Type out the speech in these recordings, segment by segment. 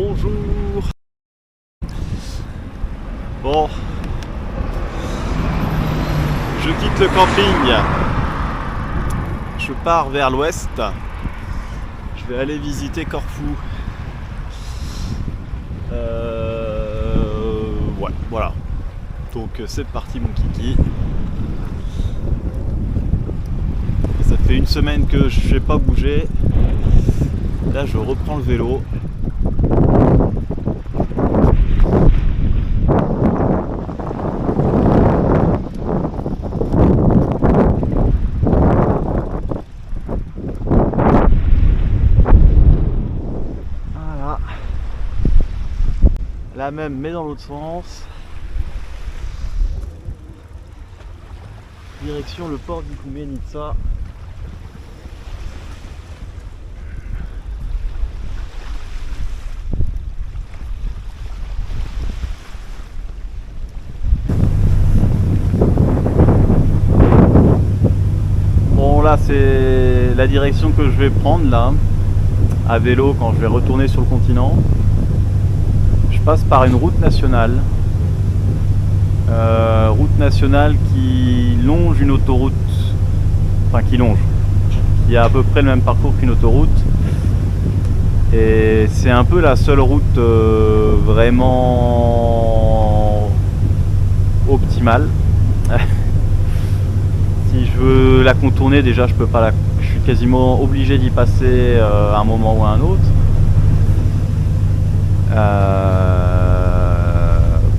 Bonjour. Bon, je quitte le camping. Je pars vers l'ouest. Je vais aller visiter Corfou. Ouais, voilà. Donc c'est parti mon kiki. Ça fait une semaine que je n'ai pas bougé. Là je reprends le vélo. Voilà. La même mais dans l'autre sens. Direction le port d'Igoumenitsa. Bon là c'est la direction que je vais prendre là, à vélo quand je vais retourner sur le continent. Je passe par une route nationale. Route nationale qui longe une autoroute, enfin qui a à peu près le même parcours qu'une autoroute, et c'est un peu la seule route vraiment optimale. Si je veux la contourner, déjà je peux pas je suis quasiment obligé d'y passer à un moment ou à un autre.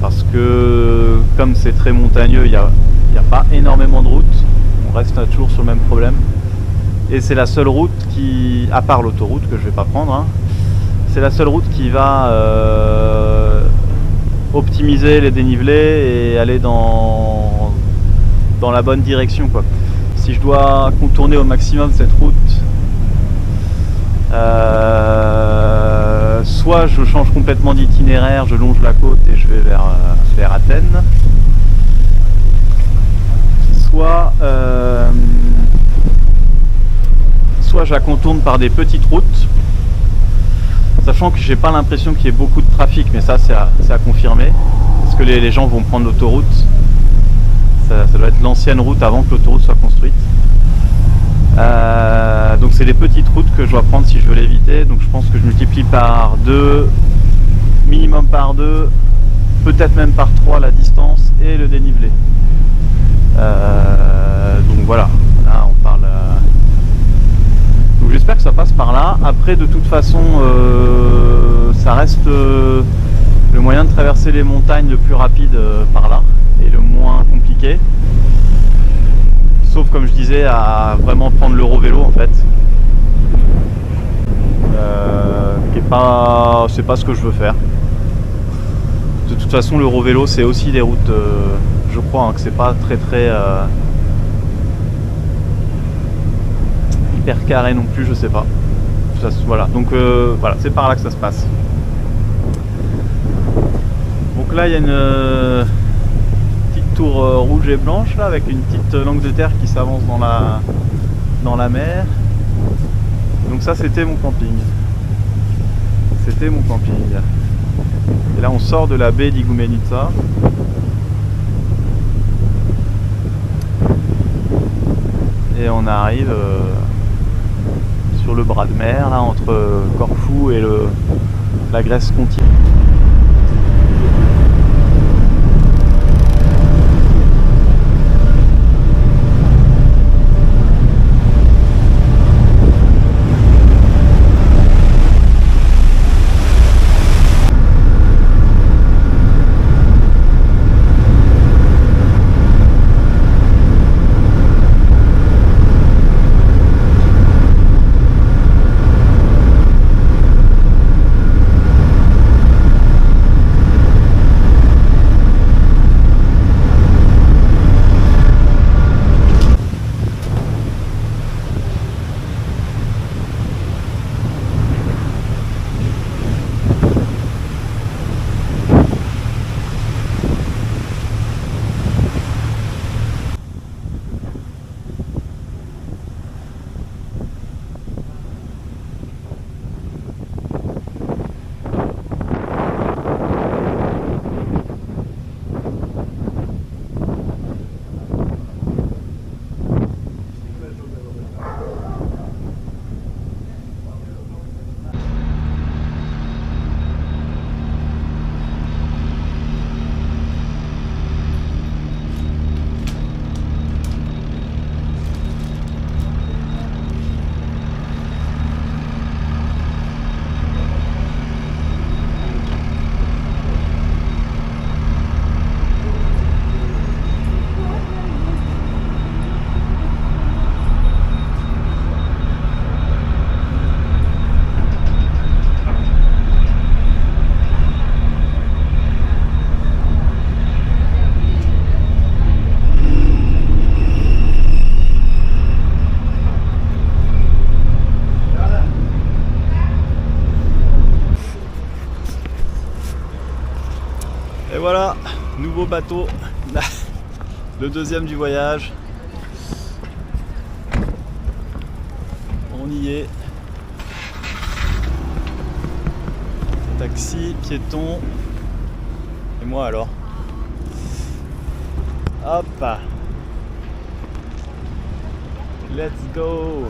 Parce que comme c'est très montagneux, il n'y a pas énormément de routes, on reste toujours sur le même problème. Et c'est la seule route qui, à part l'autoroute que je vais pas prendre, hein, c'est la seule route qui va optimiser les dénivelés et aller dans la bonne direction, quoi. Si je dois contourner au maximum cette route, soit je change complètement d'itinéraire, je longe la côte et je vais vers Athènes, soit je la contourne par des petites routes, sachant que j'ai pas l'impression qu'il y ait beaucoup de trafic, mais ça c'est à confirmer, parce que les gens vont prendre l'autoroute. Ça doit être l'ancienne route avant que l'autoroute soit construite. Donc c'est des petites routes que je dois prendre si je veux l'éviter. Donc je pense que je multiplie par 2, minimum par 2, peut-être même par 3 la distance et le dénivelé. Donc voilà, là on parle. Donc j'espère que ça passe par là. Après de toute façon, ça reste le moyen de traverser les montagnes le plus rapide par là et le moins compliqué. Sauf comme je disais, à vraiment prendre l'Eurovélo en fait. C'est pas ce que je veux faire. De toute façon l'Eurovélo c'est aussi des routes, je crois hein, que c'est pas très hyper carré non plus, je sais pas. Voilà, donc voilà, c'est par là que ça se passe. Donc là il y a une petite tour rouge et blanche là, avec une petite langue de terre qui s'avance dans la mer. Donc ça c'était mon camping. C'était mon camping. Et là on sort de la baie d'Igoumenitsa. Et on arrive sur le bras de mer là, entre Corfou et la Grèce continentale. voilà, nouveau bateau, le deuxième du voyage. On y est. Taxi, piéton. Et moi alors. Hop. Let's go.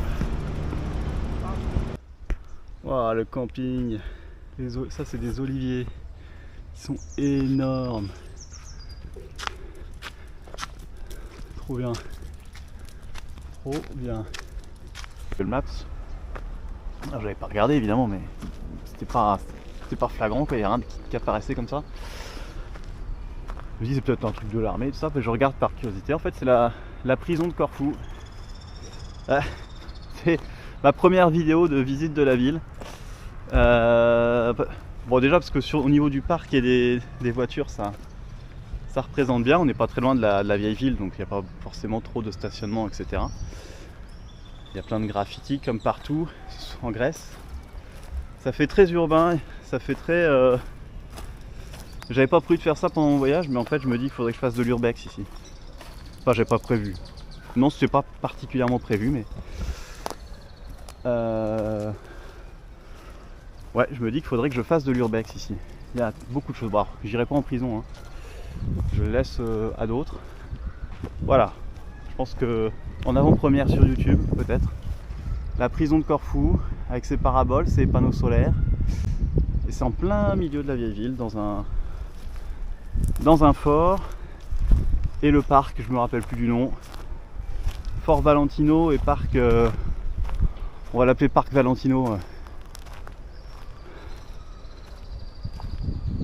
Wow, le camping. Ça c'est des oliviers. Ils sont énormes. Trop bien. Trop bien. Le Maps. J'avais pas regardé évidemment, mais c'était pas flagrant quoi, il n'y a rien qui apparaissait comme ça. Je me dis c'est peut-être un truc de l'armée, tout ça, mais je regarde par curiosité. En fait c'est la prison de Corfou. C'est ma première vidéo de visite de la ville. Bon déjà parce que au niveau du parc et des voitures ça représente bien, on n'est pas très loin de la vieille ville, donc il n'y a pas forcément trop de stationnement, etc. Il y a plein de graffitis comme partout en Grèce. Ça fait très urbain, ça fait très... J'avais pas prévu de faire ça pendant mon voyage, mais en fait je me dis qu'il faudrait que je fasse de l'urbex ici. Enfin j'avais pas prévu. Non, c'était pas particulièrement prévu, mais... Ouais, je me dis qu'il faudrait que je fasse de l'urbex ici. Il y a beaucoup de choses. Bon, j'irai pas en prison, hein. Je le laisse à d'autres. Voilà, je pense que en avant-première sur YouTube, peut-être. La prison de Corfou, avec ses paraboles, ses panneaux solaires. Et c'est en plein milieu de la vieille ville, dans un fort. Et le parc, je me rappelle plus du nom. Fort Valentino et parc... on va l'appeler Parc Valentino.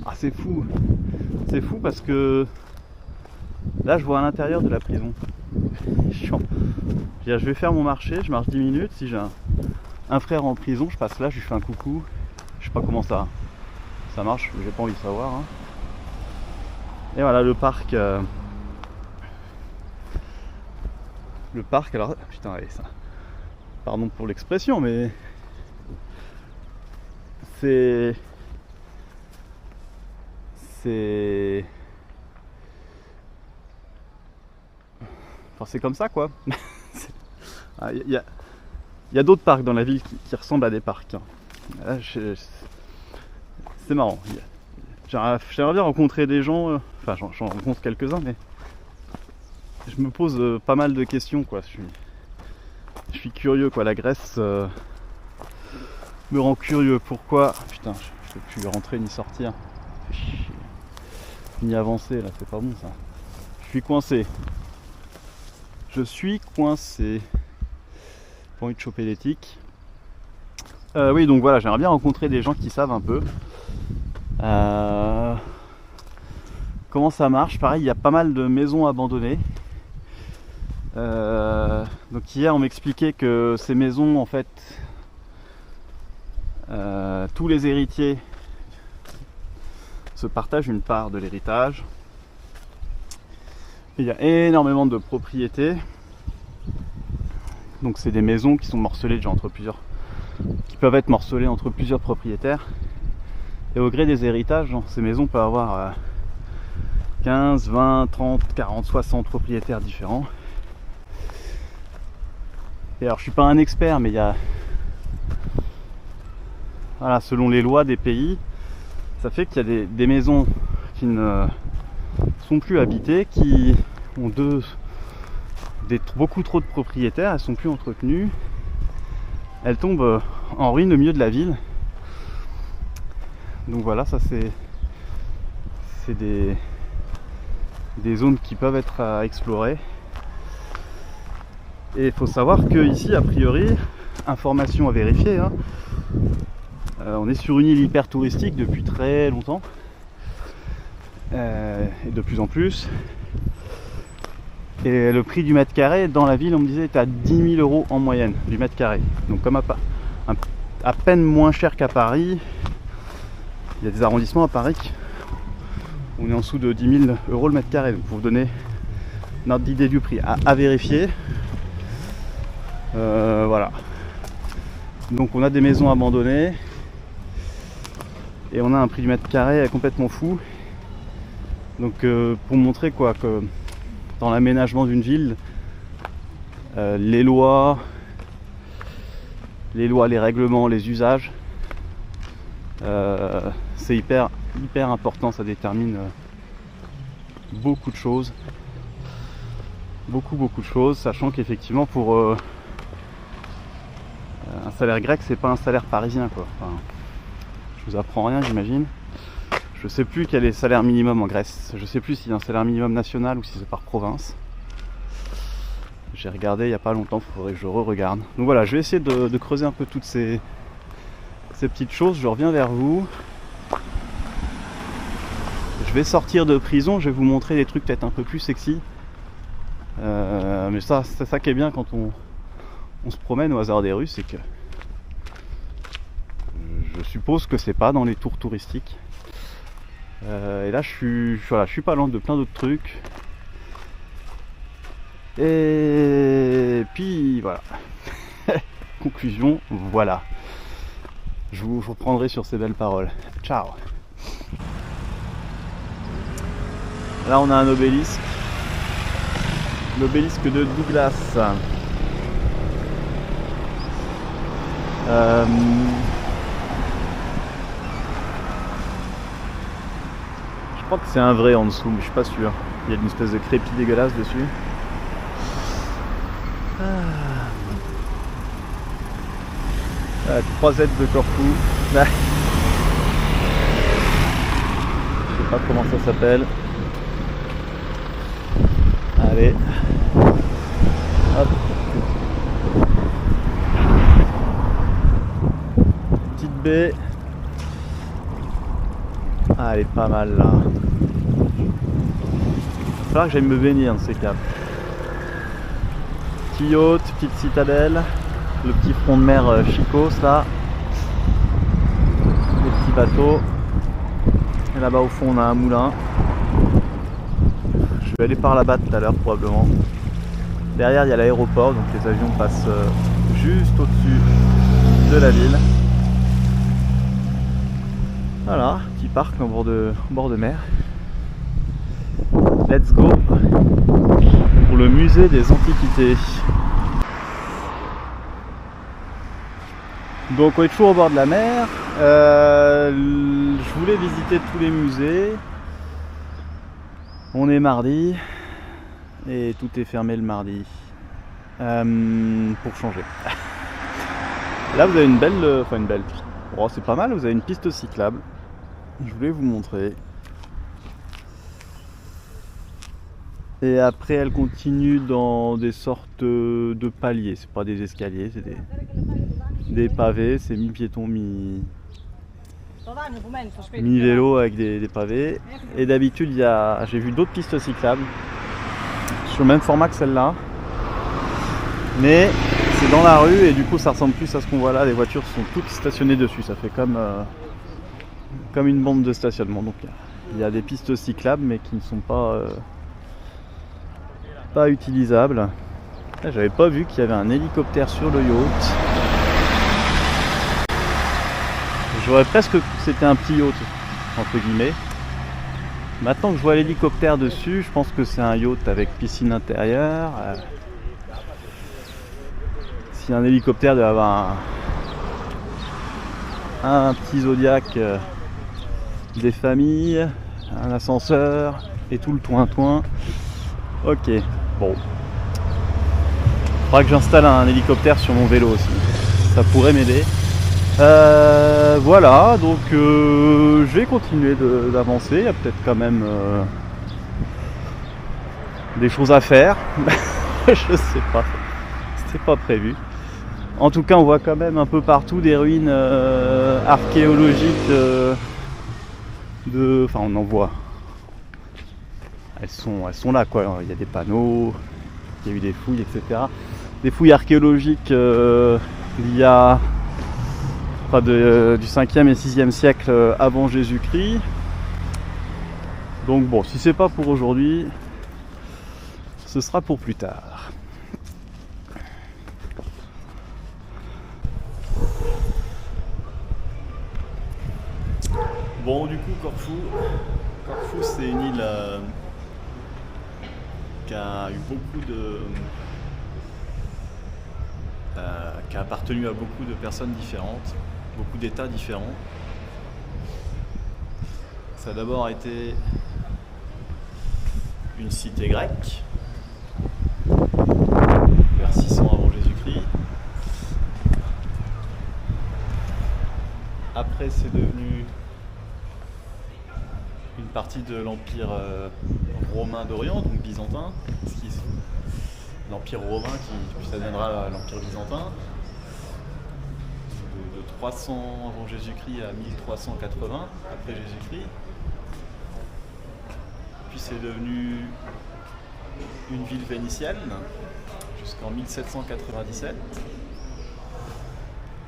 Ah c'est fou. C'est fou parce que là je vois à l'intérieur de la prison. Je vais faire mon marché, je marche 10 minutes. Si j'ai un frère en prison, je passe là, je lui fais un coucou. Je sais pas comment ça marche, j'ai pas envie de savoir. Hein. Et voilà le parc. Le parc, alors putain, allez, ça. Pardon pour l'expression, mais c'est enfin c'est comme ça quoi. Il y a d'autres parcs dans la ville qui ressemblent à des parcs. Là, c'est marrant. J'aimerais bien rencontrer des gens, enfin j'en rencontre quelques-uns, mais je me pose pas mal de questions quoi. Je suis curieux quoi, la Grèce me rend curieux. Pourquoi? Putain, je peux plus rentrer ni sortir. Ni avancer là, c'est pas bon ça. Je suis coincé. Pas envie de choper les tiques. Oui donc voilà, j'aimerais bien rencontrer des gens qui savent un peu. Comment ça marche? Pareil, il y a pas mal de maisons abandonnées. Donc hier on m'expliquait que ces maisons en fait tous les héritiers se partagent une part de l'héritage. Il y a énormément de propriétés. Donc c'est des maisons qui sont morcelées déjà qui peuvent être morcelées entre plusieurs propriétaires. Et au gré des héritages, ces maisons peuvent avoir 15, 20, 30, 40, 60 propriétaires différents. Et alors je suis pas un expert, mais il y a... Voilà, selon les lois des pays, ça fait qu'il y a des maisons qui ne sont plus habitées, qui ont beaucoup trop de propriétaires, elles sont plus entretenues, elles tombent en ruine au milieu de la ville. Donc voilà, ça c'est des zones qui peuvent être à explorer. Et il faut savoir que ici, a priori, information à vérifier, hein, on est sur une île hyper touristique depuis très longtemps, et de plus en plus. Et le prix du mètre carré dans la ville, on me disait, était à 10 000 € en moyenne du mètre carré. Donc comme à peine moins cher qu'à Paris. Il y a des arrondissements à Paris, on est en dessous de 10 000 € le mètre carré. Donc pour vous donner une ordre d'idée du prix, à vérifier. Voilà. Donc on a des maisons abandonnées et on a un prix du mètre carré complètement fou. Donc pour montrer quoi, que dans l'aménagement d'une ville, les lois, les règlements, les usages, c'est hyper important, ça détermine beaucoup de choses. Beaucoup de choses, sachant qu'effectivement pour un salaire grec, c'est pas un salaire parisien quoi. Enfin, je vous apprends rien, j'imagine. Je sais plus quel est le salaire minimum en Grèce. Je sais plus s'il y a un salaire minimum national ou si c'est par province. J'ai regardé il n'y a pas longtemps, il faudrait que je re-regarde. Donc voilà, je vais essayer de creuser un peu toutes ces petites choses. Je reviens vers vous. Je vais sortir de prison, je vais vous montrer des trucs peut-être un peu plus sexy. Mais ça, c'est ça qui est bien quand on se promène au hasard des rues, c'est que je suppose que c'est pas dans les tours touristiques. Et là je suis pas loin de plein d'autres trucs. Et puis voilà. Conclusion, voilà. Je vous reprendrai sur ces belles paroles. Ciao. Là on a un obélisque. L'obélisque de Douglas. Je crois que c'est un vrai en dessous, mais je suis pas sûr. Il y a une espèce de crépi dégueulasse dessus. Ah, 3 Z de Corfou. Je sais pas comment ça s'appelle. Allez. Hop. Petite baie. Ah, elle est pas mal là. Il va falloir que j'aille me baigner dans ces caps. Petit yacht, petite citadelle, le petit front de mer Chicos là. Les petits bateaux. Et là-bas au fond on a un moulin. Je vais aller par là-bas tout à l'heure probablement. Derrière il y a l'aéroport, donc les avions passent juste au-dessus de la ville. Voilà, petit parc en bord de mer. Let's go pour le musée des antiquités. Donc on est toujours au bord de la mer. Je voulais visiter tous les musées. On est mardi et tout est fermé le mardi. Pour changer. Là vous avez une belle, oh, c'est pas mal, vous avez une piste cyclable. Je voulais vous montrer. Et après elle continue dans des sortes de paliers. C'est pas des escaliers, c'est des pavés. C'est mi-piéton, mi-vélo avec des pavés. Et d'habitude j'ai vu d'autres pistes cyclables sur le même format que celle-là. Mais c'est dans la rue et du coup ça ressemble plus à ce qu'on voit là. Les voitures sont toutes stationnées dessus. Ça fait comme une bande de stationnement. Donc il y a des pistes cyclables mais qui ne sont pas utilisables. Là, j'avais pas vu qu'il y avait un hélicoptère sur le yacht. J'aurais presque que c'était un petit yacht entre guillemets. Maintenant que je vois l'hélicoptère dessus, je pense que c'est un yacht avec piscine intérieure. Si un hélicoptère doit avoir un petit Zodiac des familles, un ascenseur et tout le toin-toin. Ok, bon. Faudra que j'installe un hélicoptère sur mon vélo aussi. Ça pourrait m'aider. Voilà, donc je vais continuer d'avancer. Il y a peut-être quand même des choses à faire. Je sais pas. C'était pas prévu. En tout cas, on voit quand même un peu partout des ruines archéologiques enfin, on en voit. Elles sont là, quoi. Il y a des panneaux, il y a eu des fouilles, etc. Des fouilles archéologiques il y a du 5e et 6e siècle avant Jésus-Christ. Donc bon, si c'est pas pour aujourd'hui, ce sera pour plus tard. Bon, du coup, Corfou, Corfou, c'est une île qui a eu beaucoup de. Qui a appartenu à beaucoup de personnes différentes, beaucoup d'États différents. Ça a d'abord été une cité grecque, vers 600 avant Jésus-Christ. Après, c'est devenu une partie de l'Empire romain d'Orient, donc byzantin. L'Empire romain puis ça deviendra l'Empire byzantin. De 300 avant Jésus-Christ à 1380 après Jésus-Christ. Puis c'est devenu une ville vénitienne jusqu'en 1797.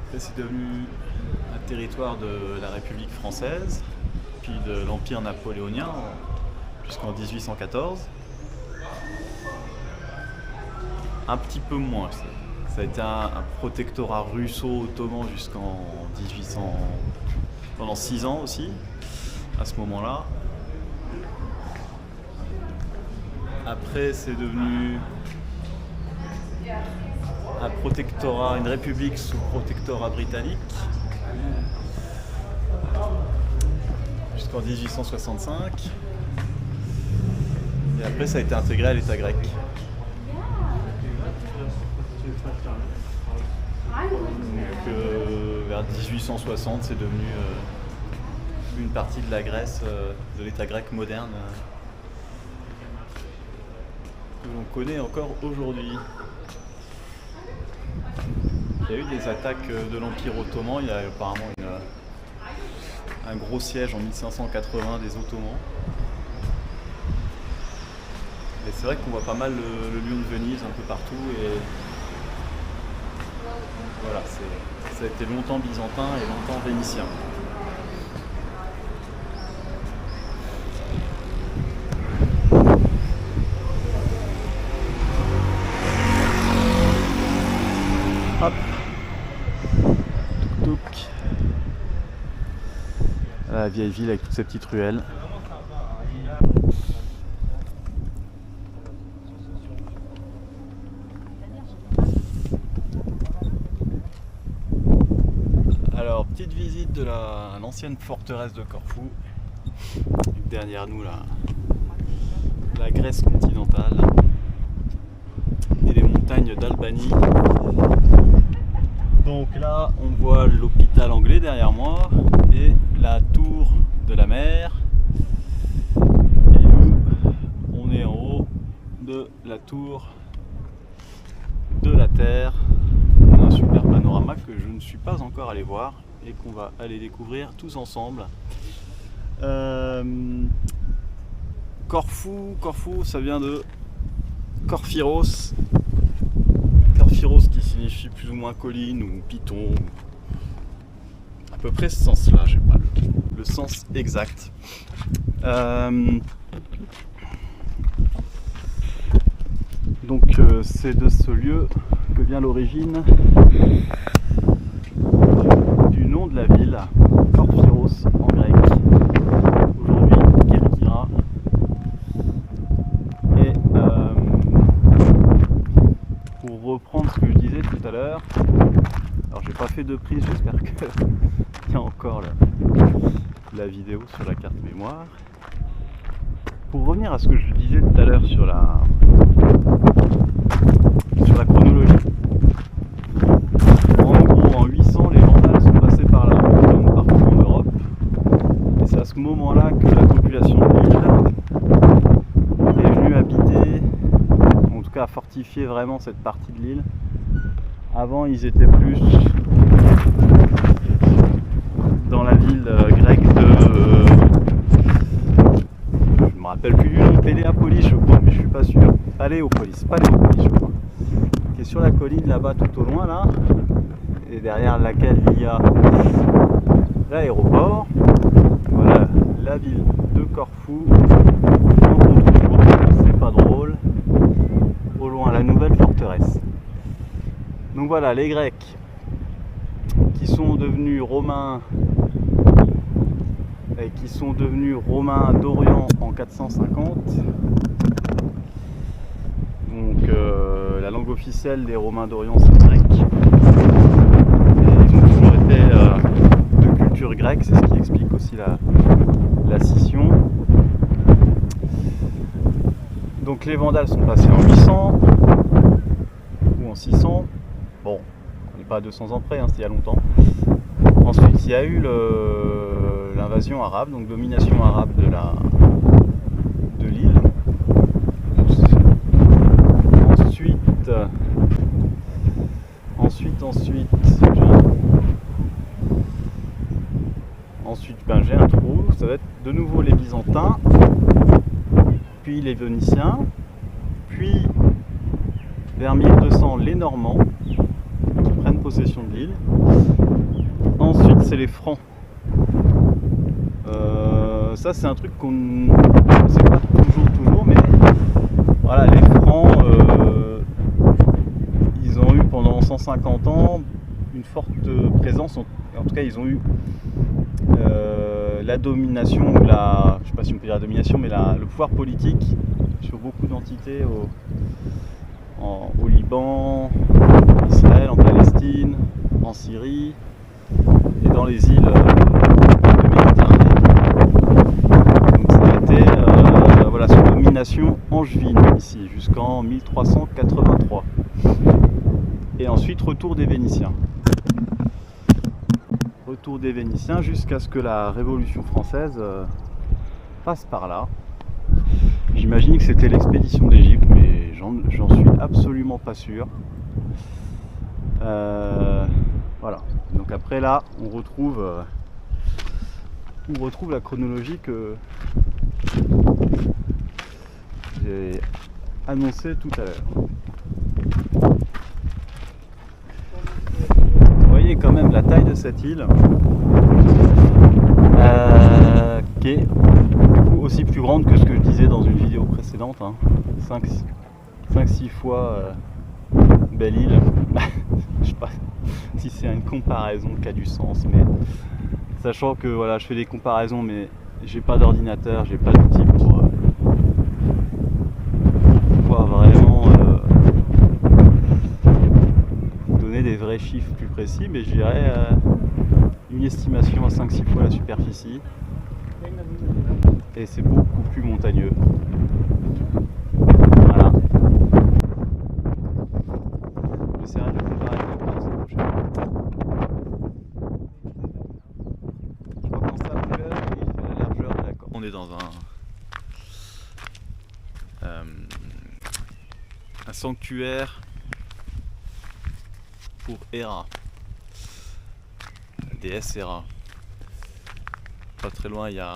Après c'est devenu un territoire de la République française, puis de l'Empire napoléonien jusqu'en 1814. Un petit peu moins. Ça a été un protectorat russo-ottoman jusqu'en 1800, pendant 6 ans aussi, à ce moment-là. Après, c'est devenu un protectorat, une république sous protectorat britannique, jusqu'en 1865. Et après, ça a été intégré à l'État grec. Donc, vers 1860, c'est devenu une partie de la Grèce, de l'État grec moderne, que l'on connaît encore aujourd'hui. Il y a eu des attaques de l'Empire ottoman, il y a apparemment un gros siège en 1580 des Ottomans. Et c'est vrai qu'on voit pas mal le lion de Venise un peu partout. Et voilà, ça a été longtemps byzantin et longtemps vénitien. Hop. Touk touk. La vieille ville avec toutes ces petites ruelles. Alors, petite visite de l'ancienne forteresse de Corfou. Derrière nous, la Grèce continentale et les montagnes d'Albanie. Donc là, on voit l'hôpital anglais derrière moi et la tour de la mer. Et nous, on est en haut de la tour de la Terre. On a un super panorama que je ne suis pas encore allé voir et qu'on va aller découvrir tous ensemble. Corfou, ça vient de Korphiros. Korphiros qui signifie plus ou moins colline ou piton. À peu près ce sens-là, je sais pas le sens exact. Donc c'est de ce lieu que vient l'origine du nom de la ville, Korphiros en grec, aujourd'hui Kerkyra. Et pour reprendre ce que je disais tout à l'heure, alors j'ai pas fait de prise, j'espère qu'il y a encore la vidéo sur la carte mémoire. Pour revenir à ce que je disais tout à l'heure sur la chronologie. En gros, en 800, les Vandales sont passés par là, comme partout en Europe. Et c'est à ce moment-là que la population de l'île est venue habiter, en tout cas à fortifier vraiment cette partie de l'île. Avant, ils étaient plus dans la ville grecque je me rappelle plus du nom, Péléapolis je crois, mais je suis pas sûr. Paléopolis je crois. Qui est sur la colline là-bas tout au loin là, et derrière laquelle il y a l'aéroport. Voilà la ville de Corfou. C'est pas drôle. Au loin la nouvelle forteresse. Donc voilà les Grecs qui sont devenus romains et qui sont devenus romains d'Orient en 450. Donc la langue officielle des Romains d'Orient, c'est le grec. Et ils ont toujours été de culture grecque, c'est ce qui explique aussi la scission. Donc les Vandales sont passés en 800 ou en 600. Bon, on n'est pas à 200 ans près, hein, c'était il y a longtemps. Ensuite, il y a eu l'invasion arabe, donc domination arabe de l'île. Ensuite, j'ai un trou. Ça va être de nouveau les Byzantins, puis les Vénitiens, puis vers 1200 les Normands qui prennent possession de l'île. Ensuite, c'est les Francs. Ça, c'est un truc qu'on ne sait pas toujours, mais voilà, les Francs, ils ont eu pendant 150 ans une forte présence. En tout cas, ils ont eu la domination, je ne sais pas si on peut dire la domination, mais le pouvoir politique sur beaucoup d'entités au Liban, en Israël, en Palestine, en Syrie et dans les îles de Méditerranée. Donc ça a été voilà, sous domination angevine ici jusqu'en 1383. Et ensuite retour des Vénitiens. Retour des Vénitiens jusqu'à ce que la Révolution française passe par là. J'imagine que c'était l'expédition d'Égypte, mais j'en suis absolument pas sûr. Voilà. Donc après là, on retrouve la chronologie que j'ai annoncée tout à l'heure. Vous voyez quand même la taille de cette île, qui est aussi plus grande que ce que je disais dans une vidéo précédente, hein. 5-6 fois belle île. Je sais pas si c'est une comparaison qui a du sens, mais sachant que voilà, je fais des comparaisons, mais j'ai pas d'ordinateur, j'ai pas d'outil pour pouvoir vraiment donner des vrais chiffres plus précis, mais je dirais une estimation à 5-6 fois la superficie, et c'est beaucoup plus montagneux. Voilà. J'essaierai de le comparer avec la prochaine. Je crois qu'en sa longueur, il fait la largeur de la corde. On est dans un sanctuaire pour Héra, la déesse Héra. Pas très loin, il y a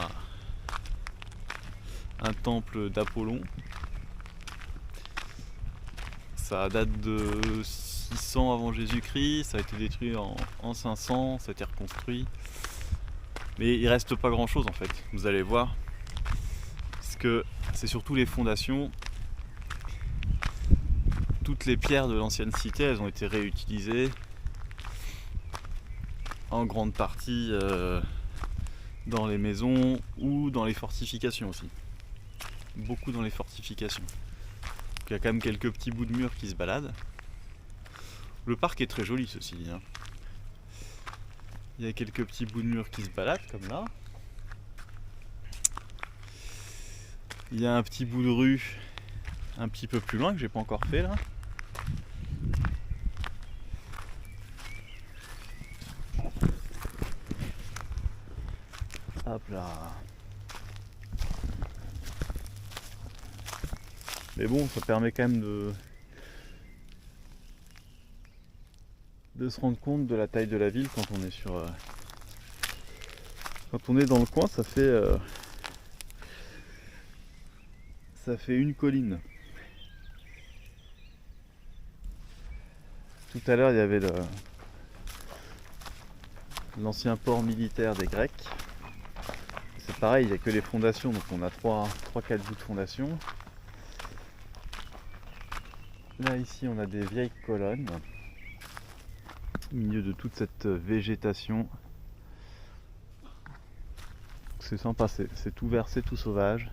un temple d'Apollon. Ça date de 600 avant Jésus-Christ, ça a été détruit en 500, ça a été reconstruit. Mais il reste pas grand chose en fait, vous allez voir. Parce que c'est surtout les fondations. Toutes les pierres de l'ancienne cité, elles ont été réutilisées en grande partie dans les maisons ou dans les fortifications aussi. Beaucoup dans les fortifications. Donc, il y a quand même quelques petits bouts de murs qui se baladent. Le parc est très joli, ceci dit, hein. Il y a quelques petits bouts de murs qui se baladent comme là. Il y a un petit bout de rue un petit peu plus loin que j'ai pas encore fait là. Hop là. Mais bon, ça permet quand même de se rendre compte de la taille de la ville quand on est quand on est dans le coin. Ça fait une colline. Tout à l'heure, il y avait l'ancien port militaire des Grecs. C'est pareil, il n'y a que les fondations, donc on a 3-4 bouts de fondation. Là, ici, on a des vieilles colonnes au milieu de toute cette végétation. c'est sympa, c'est tout vert, c'est tout sauvage.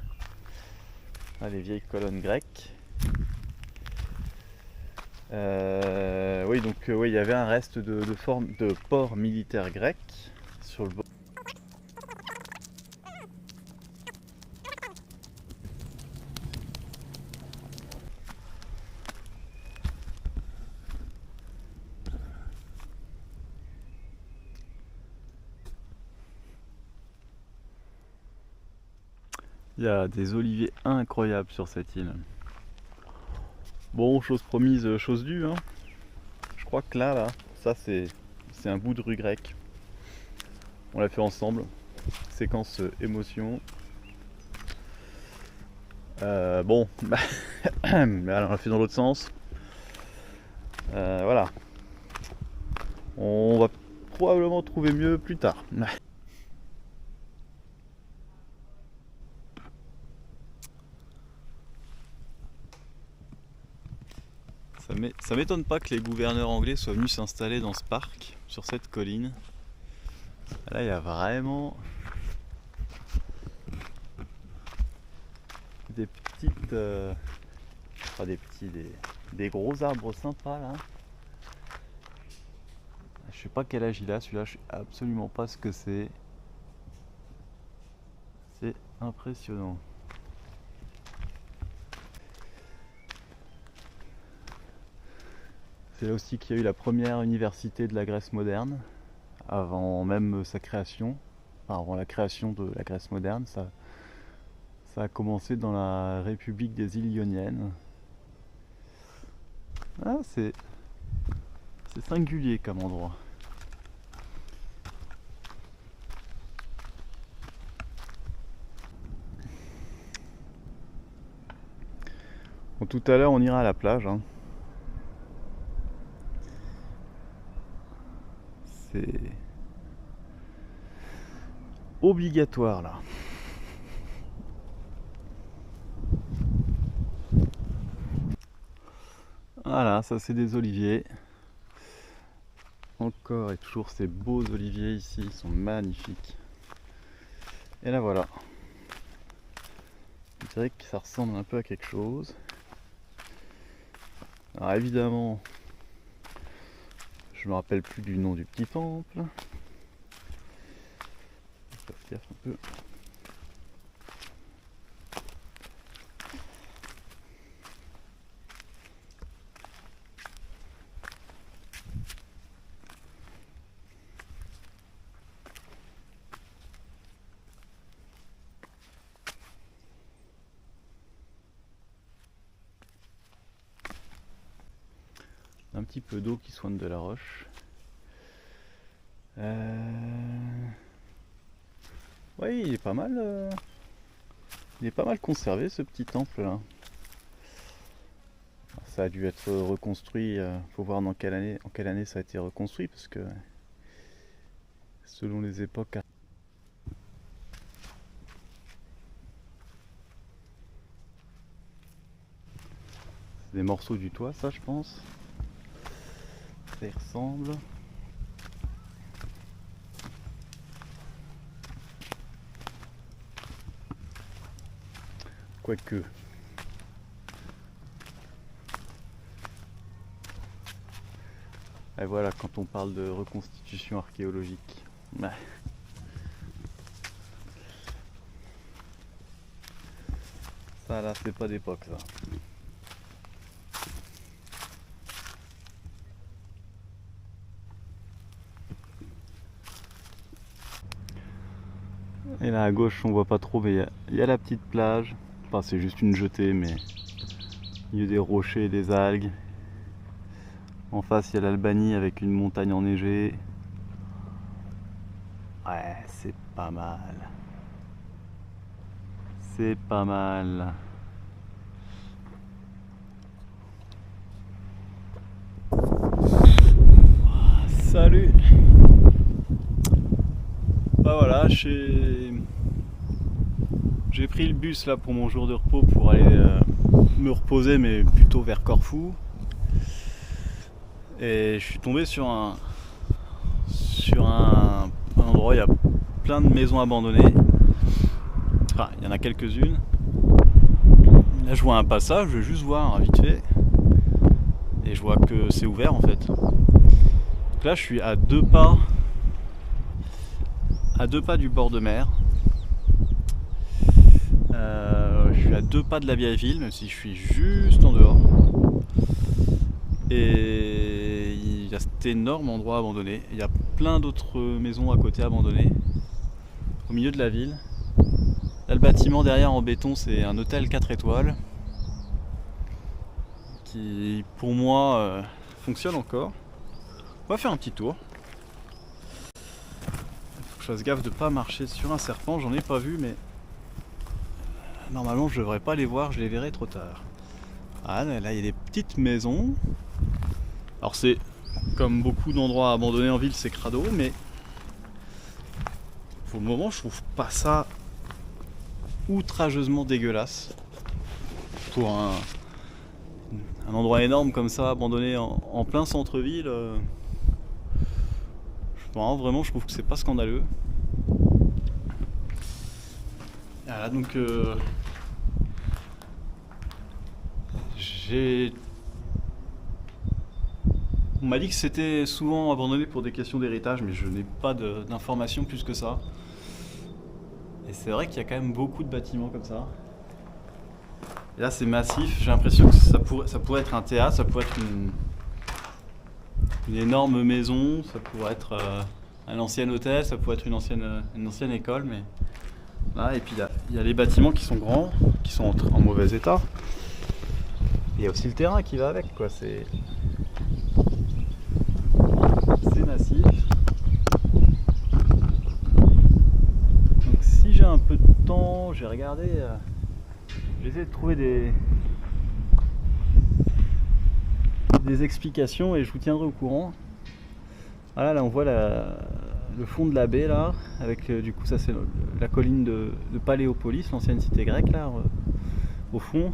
Ah, les vieilles colonnes grecques. Oui, donc oui, il y avait un reste de port militaire grec sur le bord. Il y a des oliviers incroyables sur cette île. Bon, chose promise, chose due, hein. Je crois que là, ça c'est un bout de rue grecque. On l'a fait ensemble. Séquence émotion. Bon, mais alors on l'a fait dans l'autre sens. Voilà. On va probablement trouver mieux plus tard. Ça m'étonne pas que les gouverneurs anglais soient venus s'installer dans ce parc, sur cette colline. Là, il y a vraiment des petites... enfin des gros arbres sympas là. Je sais pas quel âge il a celui-là, je sais absolument pas ce que c'est. C'est impressionnant. C'est là aussi qu'il y a eu la première université de la Grèce moderne, avant même sa création, enfin avant la création de la Grèce moderne. Ça a commencé dans la République des îles Ioniennes. Ah, c'est singulier comme endroit. Bon, tout à l'heure on ira à la plage, hein. C'est obligatoire là. Voilà, ça c'est des oliviers. Encore et toujours ces beaux oliviers ici, ils sont magnifiques. Et là voilà. Je dirais que ça ressemble un peu à quelque chose. Alors évidemment, je me rappelle plus du nom du petit temple. Faire gaffe un peu. Un petit peu d'eau qui soigne de la roche. Oui, il est pas mal. Il est pas mal conservé ce petit temple là. Ça a dû être reconstruit. Faut voir en quelle année ça a été reconstruit parce que selon les époques. C'est des morceaux du toit, ça je pense. Ça y ressemble. Quoique. Et voilà, quand on parle de reconstitution archéologique. Ouais. Ça là, c'est pas d'époque ça. Et là à gauche on voit pas trop, mais il y a la petite plage. Enfin c'est juste une jetée, mais il y a des rochers et des algues. En face il y a l'Albanie avec une montagne enneigée. Ouais, c'est pas mal. C'est pas mal. Salut. Bah voilà, j'ai pris le bus là pour mon jour de repos pour aller me reposer, mais plutôt vers Corfou. Et je suis tombé sur un endroit, il y a plein de maisons abandonnées. Enfin, il y en a quelques-unes. Là je vois un passage, je vais juste voir vite fait. Et je vois que c'est ouvert en fait. Donc là je suis à 2 pas. À 2 pas du bord de mer. Je suis à 2 pas de la vieille ville, même si je suis juste en dehors. Et il y a cet énorme endroit abandonné. Il y a plein d'autres maisons à côté abandonnées. Au milieu de la ville. Là, le bâtiment derrière en béton, c'est un hôtel 4 étoiles. Qui, pour moi, fonctionne encore. On va faire un petit tour. Il faut que je fasse gaffe de ne pas marcher sur un serpent. J'en ai pas vu, mais normalement, je devrais pas les voir. Je les verrai trop tard. Ah, là, il y a des petites maisons. Alors, c'est comme beaucoup d'endroits abandonnés en ville, c'est crado, mais pour le moment, je trouve pas ça outrageusement dégueulasse pour un endroit énorme comme ça, abandonné en plein centre-ville. Vraiment, je trouve que c'est pas scandaleux. Voilà, donc on m'a dit que c'était souvent abandonné pour des questions d'héritage, mais je n'ai pas d'informations plus que ça. Et c'est vrai qu'il y a quand même beaucoup de bâtiments comme ça. Et là c'est massif, j'ai l'impression que ça pourrait être un théâtre, ça pourrait être une énorme maison, ça pourrait être un ancien hôtel, ça pourrait être une ancienne école, mais là, et puis il y a les bâtiments qui sont grands, qui sont en mauvais état. Et il y a aussi le terrain qui va avec, quoi. C'est massif. Donc si j'ai un peu de temps, j'ai regardé, j'ai essayé de trouver des explications et je vous tiendrai au courant. Voilà, là on voit le fond de la baie là, avec du coup ça c'est la colline de Paléopolis, l'ancienne cité grecque là, au fond.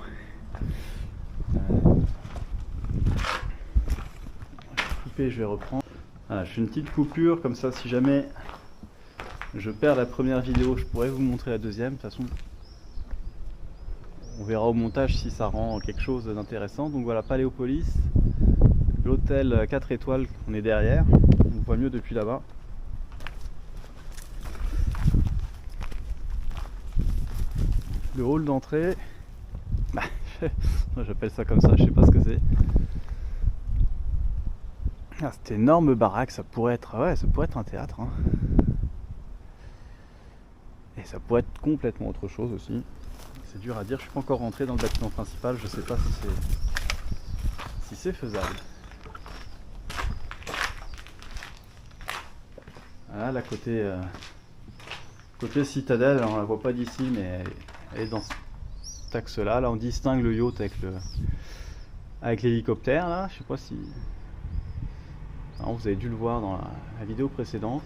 Je vais reprendre. Voilà, je fais une petite coupure comme ça, si jamais je perds la première vidéo, je pourrais vous montrer la deuxième. De toute façon, on verra au montage si ça rend quelque chose d'intéressant. Donc voilà, Paléopolis, l'hôtel 4 étoiles, on est derrière, on voit mieux depuis là-bas. Le hall d'entrée, j'appelle ça comme ça, je sais pas ce que c'est. Ah, cette énorme baraque, ça pourrait être un théâtre, hein. Et ça pourrait être complètement autre chose aussi. C'est dur à dire, je suis pas encore rentré dans le bâtiment principal, je sais pas si c'est faisable. Voilà, la côté citadelle, alors on la voit pas d'ici, mais elle est dans cet axe là. Là on distingue le yacht avec l'hélicoptère là, je sais pas si... Alors, vous avez dû le voir dans la vidéo précédente.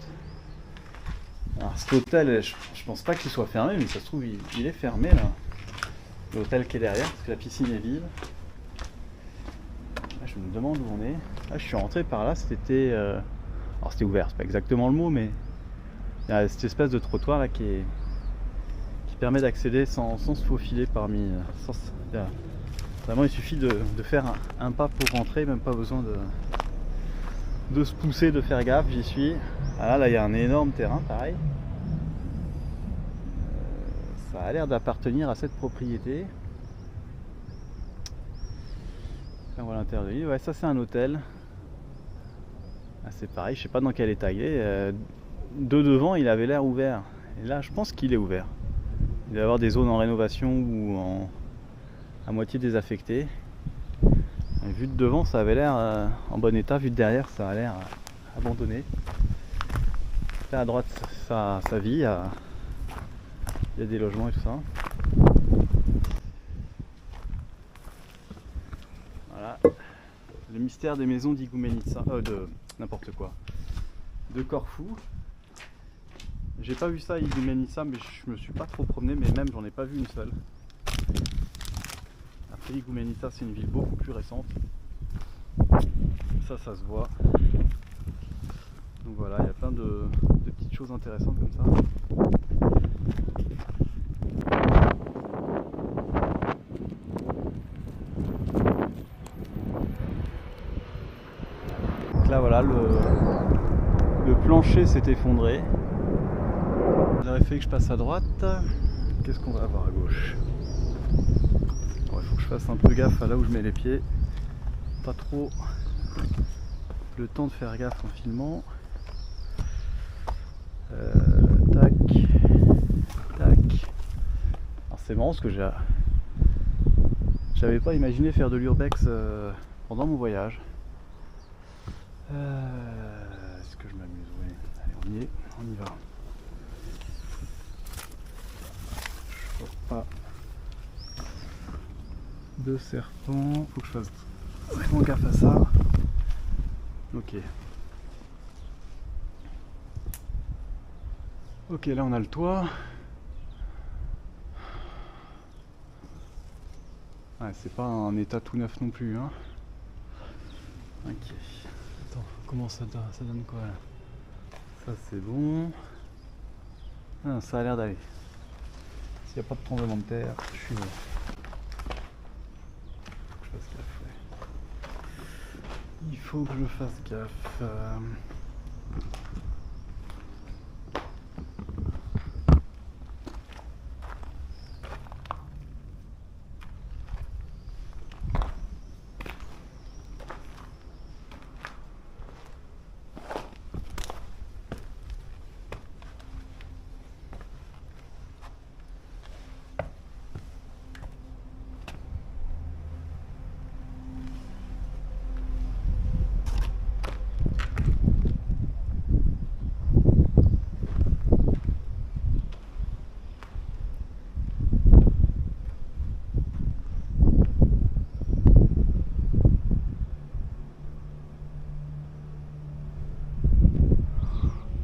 Alors cet hôtel, je pense pas qu'il soit fermé, mais ça se trouve il est fermé là. L'hôtel qui est derrière, parce que la piscine est vide. Là, je me demande où on est. Là je suis rentré par là, c'était... Alors c'était ouvert, c'est pas exactement le mot, mais il y a cette espèce de trottoir là qui permet d'accéder sans se faufiler parmi... Vraiment il suffit de faire un pas pour rentrer, même pas besoin de se pousser, de faire gaffe, j'y suis. Ah là il y a un énorme terrain pareil. Ça a l'air d'appartenir à cette propriété. Là on voit l'intérieur de l'île. Ouais, ça c'est un hôtel. Ah, c'est pareil, je sais pas dans quel état il est. De devant il avait l'air ouvert. Et là je pense qu'il est ouvert. Il doit y avoir des zones en rénovation ou à moitié désaffectées. Et vu de devant ça avait l'air en bon état, vu de derrière ça a l'air abandonné. Là à droite ça vit, il y a des logements et tout ça. Voilà. Le mystère des maisons d'Igoumenitsa, de n'importe quoi. De Corfou. J'ai pas vu ça à Igoumenitsa, mais je me suis pas trop promené, mais même j'en ai pas vu une seule. Après Igoumenitsa c'est une ville beaucoup plus récente. Ça se voit. Donc voilà, il y a plein de petites choses intéressantes comme ça. là voilà, le plancher s'est effondré. Il aurait fallu que je passe à droite. Qu'est-ce qu'on va avoir à gauche? Il faut que je fasse un peu gaffe à là où je mets les pieds. Pas trop le temps de faire gaffe en filmant. Tac, tac. Alors c'est marrant parce que j'avais pas imaginé faire de l'urbex pendant mon voyage. Est-ce que je m'amuse? Oui. Allez, on y est, on y va. Je vois pas de serpent. Faut que je fasse vraiment gaffe à ça. Ok. Ok, là on a le toit. Ouais, c'est pas un état tout neuf non plus, hein. Ok. Attends, comment ça donne quoi là? Ça c'est bon. Ah, ça a l'air d'aller. S'il n'y a pas de tremblement de terre, je suis bon. Faut que je fasse gaffe, ouais. Il faut que je fasse gaffe.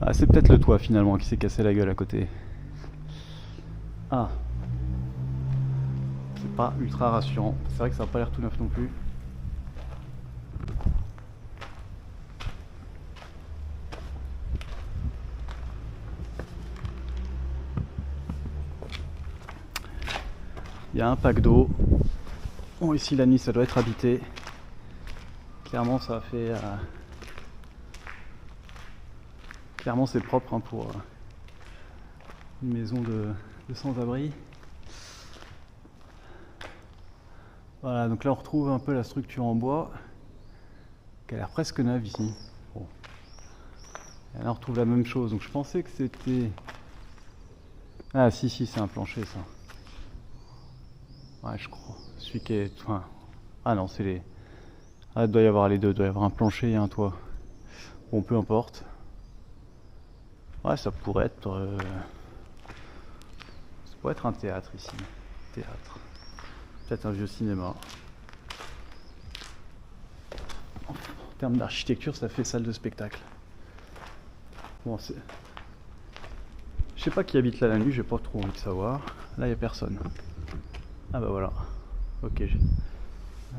Ah, c'est peut-être le toit finalement qui s'est cassé la gueule à côté. Ah. C'est pas ultra rassurant. C'est vrai que ça n'a pas l'air tout neuf non plus. Il y a un pack d'eau. Bon, ici la nuit ça doit être habité. Clairement ça a fait... Clairement c'est propre hein, pour une maison de sans-abri. Voilà, donc là on retrouve un peu la structure en bois qui a l'air presque neuve ici. Bon. Et là on retrouve la même chose, donc je pensais que c'était... Ah si c'est un plancher ça. Ouais je crois. Celui qui est... Enfin... Ah non c'est les... Ah il doit y avoir les deux, il doit y avoir un plancher et un toit. Bon peu importe. Ouais, ça pourrait être un théâtre ici. Théâtre. Peut-être un vieux cinéma. En termes d'architecture, ça fait salle de spectacle. Bon, c'est... Je sais pas qui habite là la nuit, j'ai pas trop envie de savoir. Là, il n'y a personne. Ah bah voilà. Ok, j'ai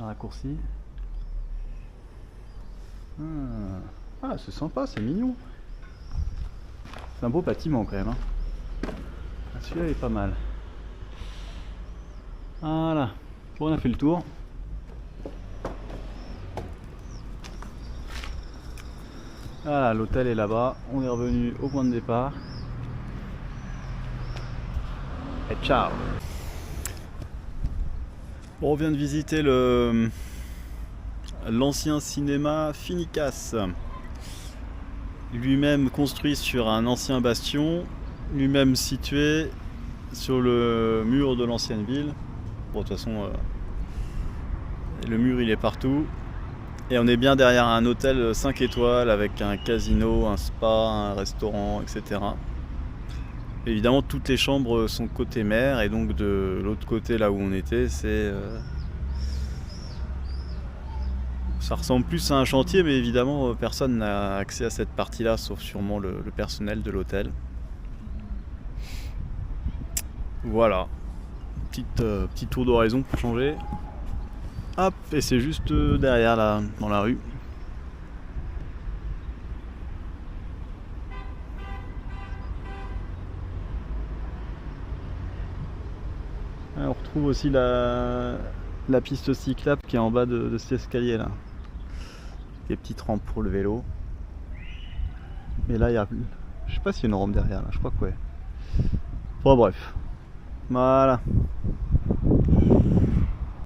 un raccourci. Ah, c'est sympa, c'est mignon. C'est un beau bâtiment quand même. Hein. Celui-là est pas mal. Voilà. Bon, on a fait le tour. Voilà, l'hôtel est là-bas. On est revenu au point de départ. Et ciao. Bon, on vient de visiter l'ancien cinéma Finicas. Lui-même construit sur un ancien bastion, lui-même situé sur le mur de l'ancienne ville. Bon, de toute façon, le mur il est partout. Et on est bien derrière un hôtel 5 étoiles avec un casino, un spa, un restaurant, etc. Évidemment, toutes les chambres sont côté mer, et donc de l'autre côté, là où on était, c'est... Ça ressemble plus à un chantier, mais évidemment, personne n'a accès à cette partie-là, sauf sûrement le personnel de l'hôtel. Voilà. Petit tour d'horizon pour changer. Hop, et c'est juste derrière, là, dans la rue. On retrouve aussi la piste cyclable qui est en bas de cet escalier là. des petites rampes pour le vélo. Et là, il y a, je sais pas s'il y a une rampe derrière là, je crois que ouais. Bon, bref. Voilà.